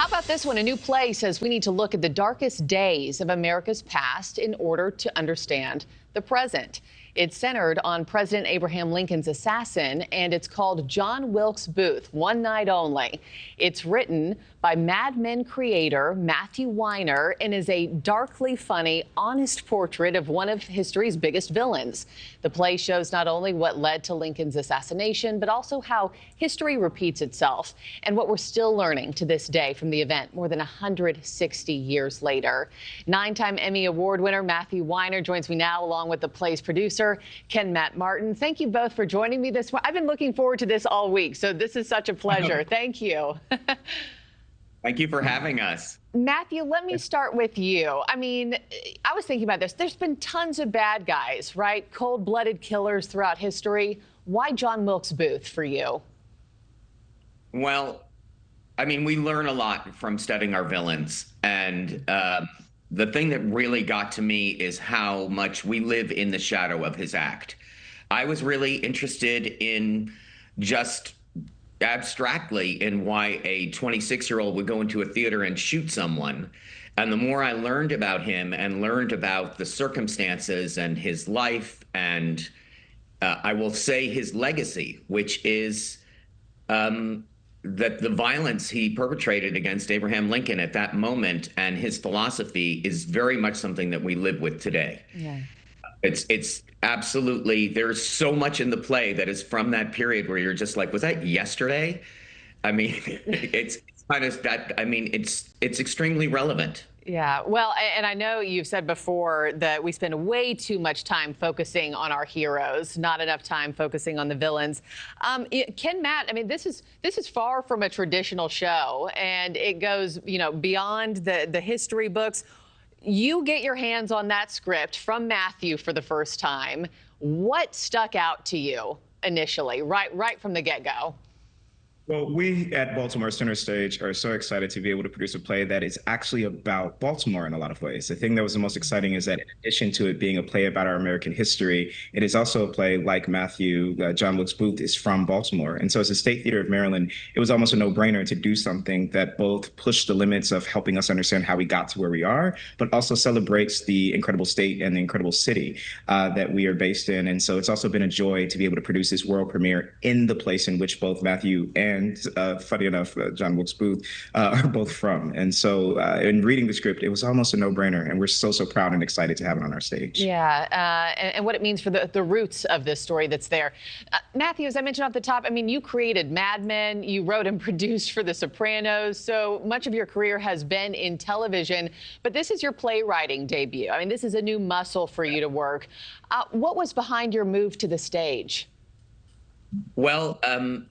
How about this one? A new play says we need to look at the darkest days of America's past in order to understand the present. It's centered on President Abraham Lincoln's assassin, and it's called John Wilkes Booth, One Night Only. It's written by Mad Men creator Matthew Weiner and is a darkly funny, honest portrait of one of history's biggest villains. The play shows not only what led to Lincoln's assassination, but also how history repeats itself and what we're still learning to this day from the event more than 160 years later. 9-time Emmy Award winner Matthew Weiner joins me now, along with the play's producer, Matt Martin. Thank you both for joining me this morning. I've been looking forward to this all week, so this is such a pleasure. Thank you. Thank you for having us. Matthew, let me start with you. I mean, I was thinking about this. There's been tons of bad guys, right? Cold-blooded killers throughout history. Why John Wilkes Booth for you? Well, I mean, we learn a lot from studying our villains. And the thing that really got to me is how much we live in the shadow of his act. I was really interested in just abstractly in why a 26-year-old would go into a theater and shoot someone. And the more I learned about him and learned about the circumstances and his life and I will say his legacy, which is that the violence he perpetrated against Abraham Lincoln at that moment and his philosophy is very much something that we live with today. Yeah. It's absolutely, there's so much in the play that is from that period where you're just like, was that yesterday? I mean, it's kind of that, I mean, it's extremely relevant. Yeah, well, and I know you've said before that we spend way too much time focusing on our heroes, not enough time focusing on the villains. Matt, I mean, this is far from a traditional show, and it goes, beyond the history books. You get your hands on that script from Matthew for the first time. What stuck out to you initially, right from the get-go? Well, we at Baltimore Center Stage are so excited to be able to produce a play that is actually about Baltimore in a lot of ways. The thing that was the most exciting is that in addition to it being a play about our American history, it is also a play like Matthew, John Wilkes Booth is from Baltimore. And so as a State Theater of Maryland, it was almost a no-brainer to do something that both pushed the limits of helping us understand how we got to where we are, but also celebrates the incredible state and the incredible city that we are based in. And so it's also been a joy to be able to produce this world premiere in the place in which both Matthew and funny enough, John Wilkes Booth are both from. And so in reading the script, it was almost a no-brainer. And we're so proud and excited to have it on our stage. Yeah, and what it means for the roots of this story that's there. Matthew, as I mentioned off the top, I mean, you created Mad Men. You wrote and produced for The Sopranos. So much of your career has been in television. But this is your playwriting debut. I mean, this is a new muscle for you to work. What was behind your move to the stage? Well,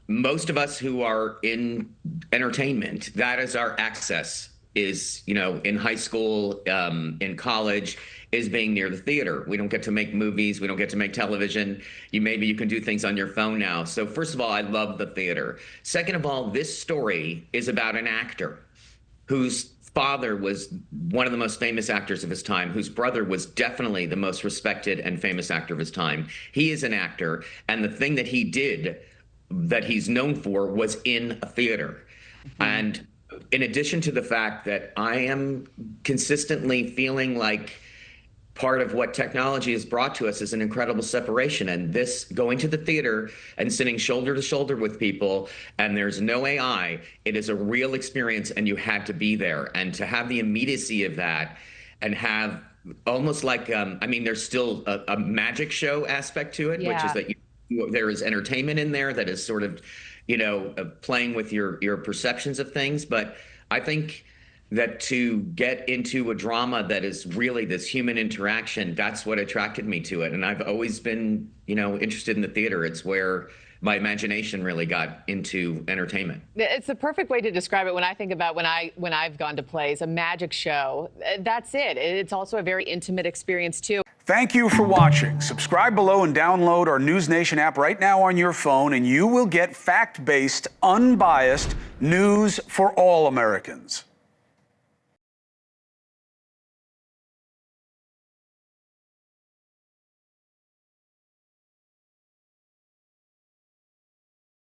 most of us who are in entertainment, that is our access, is, in high school, in college, is being near the theater. We don't get to make movies. We don't get to make television. Maybe you can do things on your phone now. So first of all, I love the theater. Second of all, this story is about an actor whose father was one of the most famous actors of his time, whose brother was definitely the most respected and famous actor of his time. He is an actor, and the thing that he did that he's known for was in a theater. Mm-hmm. And in addition to the fact that I am consistently feeling like part of what technology has brought to us is an incredible separation, and this going to the theater and sitting shoulder to shoulder with people, and there's no AI, it is a real experience, and you had to be there. And to have the immediacy of that and have almost like, I mean, there's still a magic show aspect to it, which is that there is entertainment in there that is sort of, playing with your perceptions of things. But I think that to get into a drama that is really this human interaction, that's what attracted me to it. And I've always been, interested in the theater. It's where my imagination really got into entertainment. It's the perfect way to describe it when I think about when I've gone to plays, a magic show. That's it. It's also a very intimate experience, too. Thank you for watching. Subscribe below and download our NewsNation app right now on your phone, and you will get fact-based, unbiased news for all Americans.